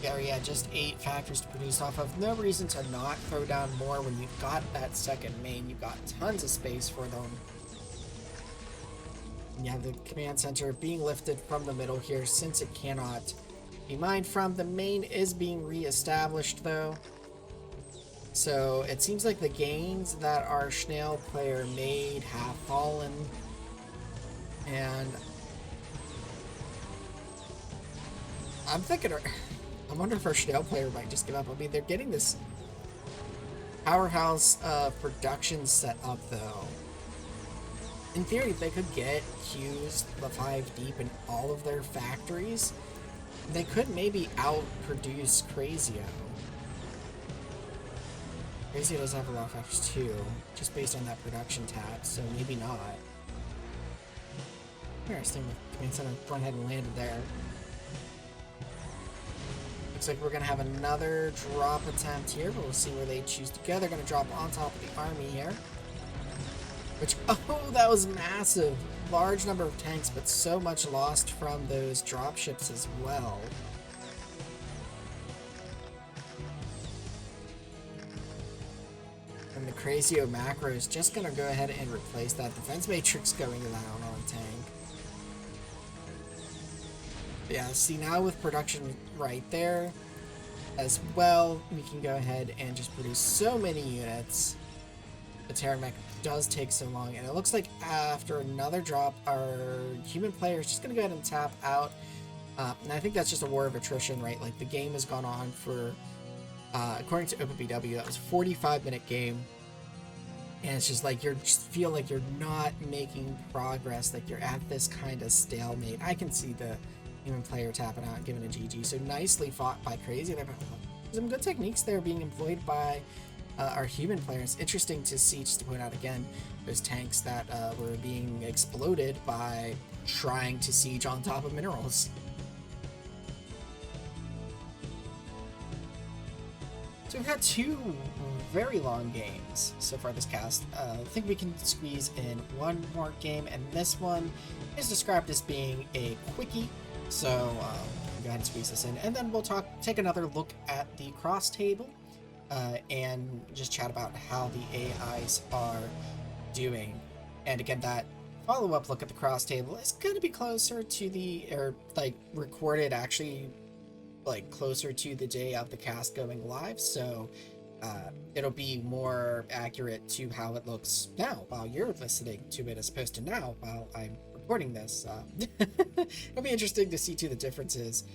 yeah, just 8 factories to produce off of. No reason to not throw down more when you've got that second main. You've got tons of space for them. And you have the command center being lifted from the middle here since it cannot be mined from. The main is being re-established though. So it seems like the gains that our Snail player made have fallen. And I'm thinking, I wonder if our Snail player might just give up. I mean, they're getting this powerhouse production set up though. In theory, they could get Q's the 5 deep in all of their factories. They could maybe outproduce Crazio. Crazio does have a lot of factories too, just based on that production tab, so maybe not. Interesting, the command center went ahead and landed there. Looks like we're going to have another drop attempt here, but we'll see where they choose to go. They're going to drop on top of the army here. Which, oh, that was massive. Large number of tanks, but so much lost from those dropships as well. And the Crazio macro is just going to go ahead and replace that defense matrix going down on tank. Yeah, see now with production right there as well, we can go ahead and just produce so many units. The Terran mech does take so long, and it looks like after another drop, our human player is just going to go ahead and tap out. And I think that's just a war of attrition, right? Like, the game has gone on for, according to OpenBW, that was a 45-minute game. And it's just like, you just feel like you're not making progress, like you're at this kind of stalemate. I can see the human player tapping out and giving a GG. So nicely fought by Crazy. There's some good techniques there being employed by our human players. Interesting to see, just to point out again, those tanks that were being exploded by trying to siege on top of minerals. So we've had 2 very long games so far this cast. I think we can squeeze in one more game, and this one is described as being a quickie. So go ahead and squeeze this in, and then we'll take another look at the cross table. And just chat about how the AIs are doing. And again, that follow-up look at the cross table is going to be closer to the, or like recorded actually, like closer to the day of the cast going live. So it'll be more accurate to how it looks now while you're listening to it, as opposed to now while I'm recording this. It'll be interesting to see too the differences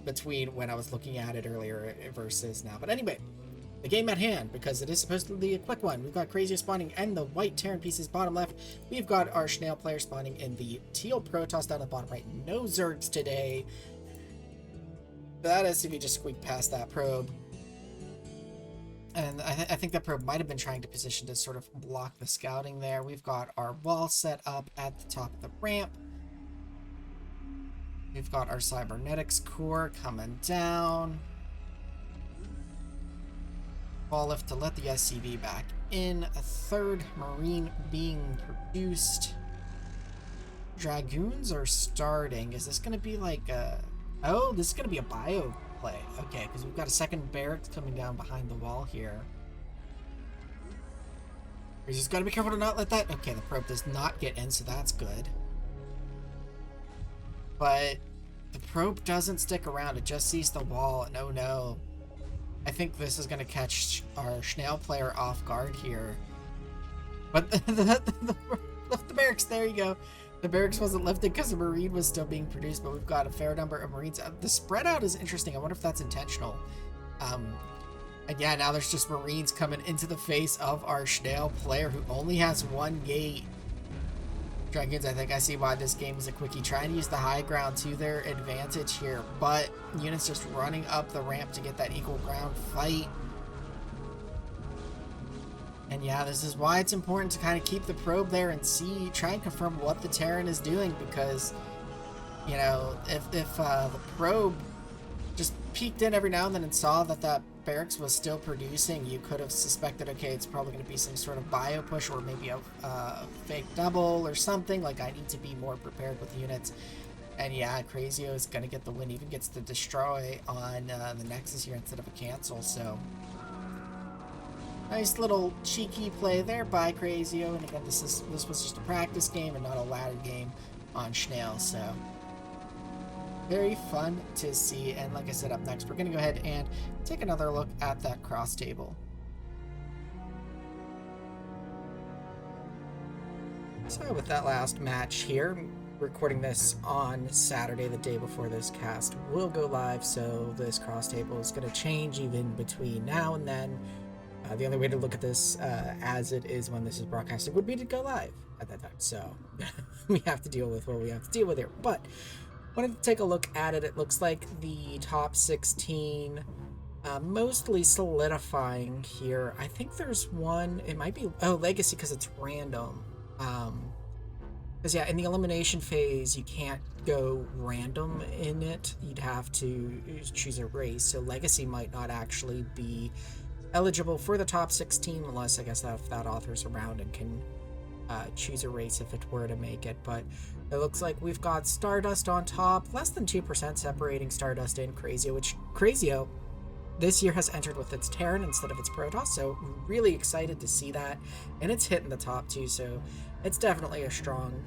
between when I was looking at it earlier versus now. But anyway, the game at hand, because it is supposed to be a quick one. We've got Crazio spawning in the white Terran pieces bottom left. We've got our Snail player spawning in the teal Protoss down the bottom right. No Zergs today. That is if you just squeak past that probe. And I think that probe might have been trying to position to sort of block the scouting there. We've got our wall set up at the top of the ramp. We've got our cybernetics core coming down. Wall lift to let the SCV back in. A 3rd Marine being produced. Dragoons are starting. Is this going to be like a... Oh, this is going to be a bio play. Okay, because we've got a 2nd barracks coming down behind the wall here. We just got to be careful to not let that... Okay, the probe does not get in, so that's good. But The probe doesn't stick around. It just sees the wall. And oh no. I think this is going to catch our Schnell player off guard here. But lift the barracks. There you go. The barracks wasn't lifted because the Marine was still being produced, but we've got a fair number of Marines. The spread out is interesting. I wonder if that's intentional. And yeah, now there's just Marines coming into the face of our Schnell player who only has one gate. Dragons, I think I see why this game is a quickie. Trying to use the high ground to their advantage here, but units just running up the ramp to get that equal ground fight. And yeah, this is why it's important to kind of keep the probe there and try and confirm what the Terran is doing, because, you know, if the probe just peeked in every now and then and saw that barracks was still producing, you could have suspected, okay, it's probably going to be some sort of bio push or maybe a fake double or something. Like, I need to be more prepared with units. And yeah, Crazio is going to get the win, even gets the destroy on the Nexus here instead of a cancel. So nice little cheeky play there by Crazio. And again, this was just a practice game and not a ladder game on Schnell. So very fun to see. And like I said, up next, we're going to go ahead and take another look at that cross table. So with that last match here, recording this on Saturday, the day before this cast will go live, so this cross table is going to change even between now and then. The only way to look at this as it is when this is broadcasted would be to go live at that time. So we have to deal with what we have to deal with here. But wanted to take a look at it. It looks like the top 16 mostly solidifying here. I think there's one, it might be, Legacy, because it's random. Because yeah, in the elimination phase, you can't go random in it. You'd have to choose a race. So Legacy might not actually be eligible for the top 16 unless, I guess, if that author's around and can choose a race if it were to make it. But it looks like we've got Stardust on top, less than 2% separating Stardust and Crazio, which Crazio this year has entered with its Terran instead of its Protoss, so really excited to see that. And it's hitting the top too, so it's definitely a strong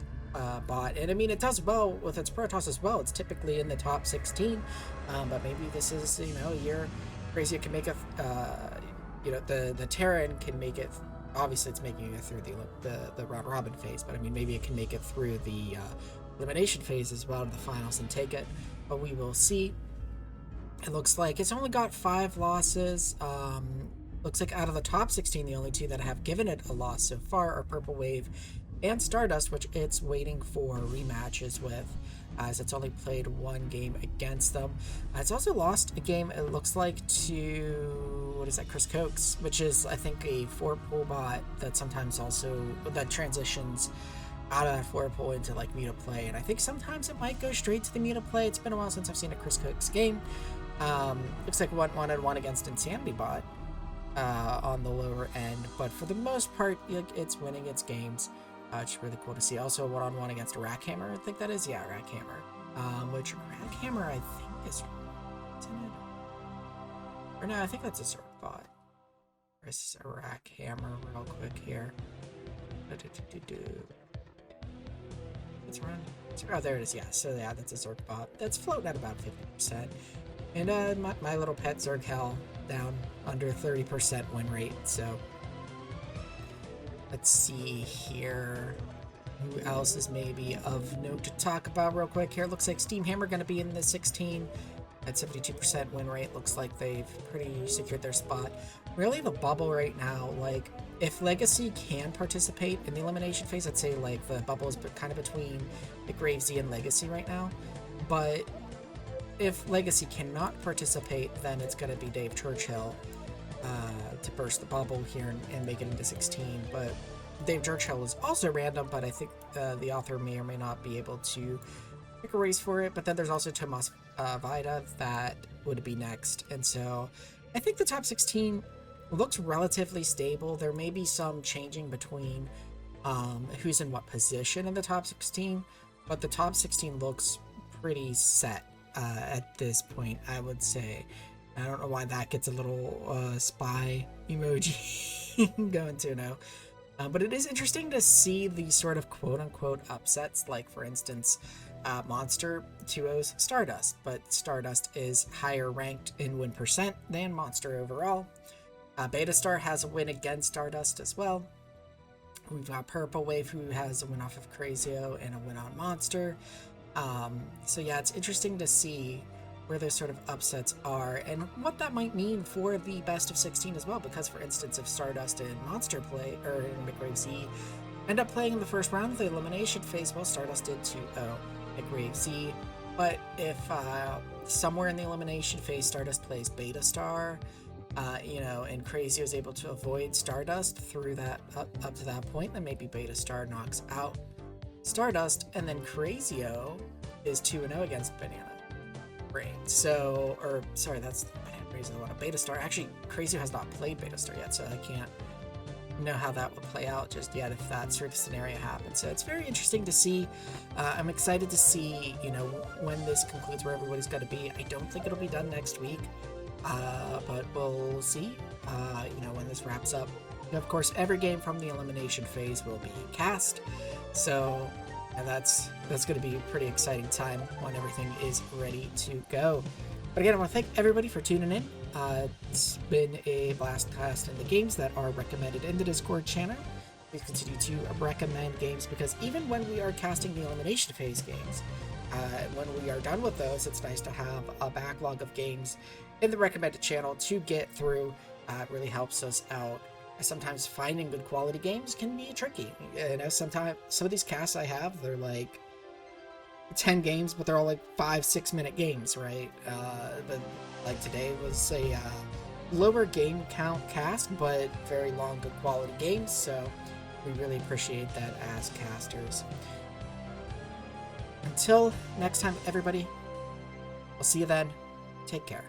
bot. And I mean, it does well with its Protoss as well. It's typically in the top 16, but maybe this is, you know, a year Crazio can make a, you know, the Terran can make it. Obviously, it's making it through the round robin phase, but I mean, maybe it can make it through the elimination phase as well to the finals and take it. But we will see. It looks like it's only got 5 losses. Looks like out of the top 16, the only 2 that have given it a loss so far are Purple Wave and Stardust, which it's waiting for rematches with, as it's only played 1 game against them. It's also lost a game, it looks like, to, what is that, Chris Cokes, which is, I think, a 4-pool bot that sometimes also, that transitions out of that 4-pool into, like, Muta Play, and I think sometimes it might go straight to the Muta Play. It's been a while since I've seen a Chris Cokes game. Looks like 1-on-1 against Insanity Bot on the lower end, but for the most part, it's winning its games. Which is really cool to see. Also, 1-on-1 against a Rackhammer, I think that is. Yeah, Rackhammer. Which Rackhammer, I think, is. Isn't it? Or no, I think that's a Zerg bot. Or is this a Rackhammer, real quick here? It's run. Oh, there it is. Yeah, so yeah, that's a Zerg bot. That's floating at about 50%. And my little pet Zerg Hell down under 30% win rate, so. Let's see here. Who else is maybe of note to talk about real quick here? Looks like Steamhammer going to be in the 16 at 72% win rate. Looks like they've pretty secured their spot. Really, the bubble right now, like, if Legacy can participate in the elimination phase, I'd say, like, the bubble is kind of between the Gravesy and Legacy right now. But if Legacy cannot participate, then it's going to be Dave Churchill to burst the bubble here and make it into 16. But Dave Churchill is also random, but I think the author may or may not be able to pick a race for it. But then there's also Tomas Vida that would be next. And so I think the top 16 looks relatively stable. There may be some changing between who's in what position in the top 16, but the top 16 looks pretty set at this point, I would say. I don't know why that gets a little spy emoji going to no. But it is interesting to see these sort of quote-unquote upsets, like, for instance, Monster 2-0's Stardust, but Stardust is higher ranked in win percent than Monster overall. Beta Star has a win against Stardust as well. We've got Purple Wave, who has a win off of Crazio and a win on Monster. So yeah, it's interesting to see where those sort of upsets are and what that might mean for the best of 16 as well, because for instance, if Stardust and Monster play, or in McGraves Z, end up playing in the first round of the elimination phase, well, Stardust did 2-0 McGraves Z, but if somewhere in the elimination phase Stardust plays Beta Star, and Crazio is able to avoid Stardust through that up to that point, then maybe Beta Star knocks out Stardust, and then Crazio is 2-0 against Banana. Great. So, or sorry, that's Banana Crazio one. Beta Star. Actually, Crazio has not played Beta Star yet, so I can't know how that would play out just yet if that sort of scenario happens. So it's very interesting to see. I'm excited to see, when this concludes, where everybody's going to be. I don't think it'll be done next week. But we'll see, when this wraps up. And of course, every game from the elimination phase will be cast, so that's going to be a pretty exciting time when everything is ready to go. But again, I want to thank everybody for tuning in. It's been a blast casting the games that are recommended in the Discord channel. Please continue to recommend games, because even when we are casting the elimination phase games, when we are done with those, it's nice to have a backlog of games in the recommended channel to get through. It really helps us out. Sometimes finding good quality games can be tricky. Sometimes some of these casts I have, they're like 10 games, but they're all like 5-6 minute games, right? Like today was a lower game count cast, but very long, good quality games. So we really appreciate that as casters. Until next time, everybody, we'll see you then. Take care.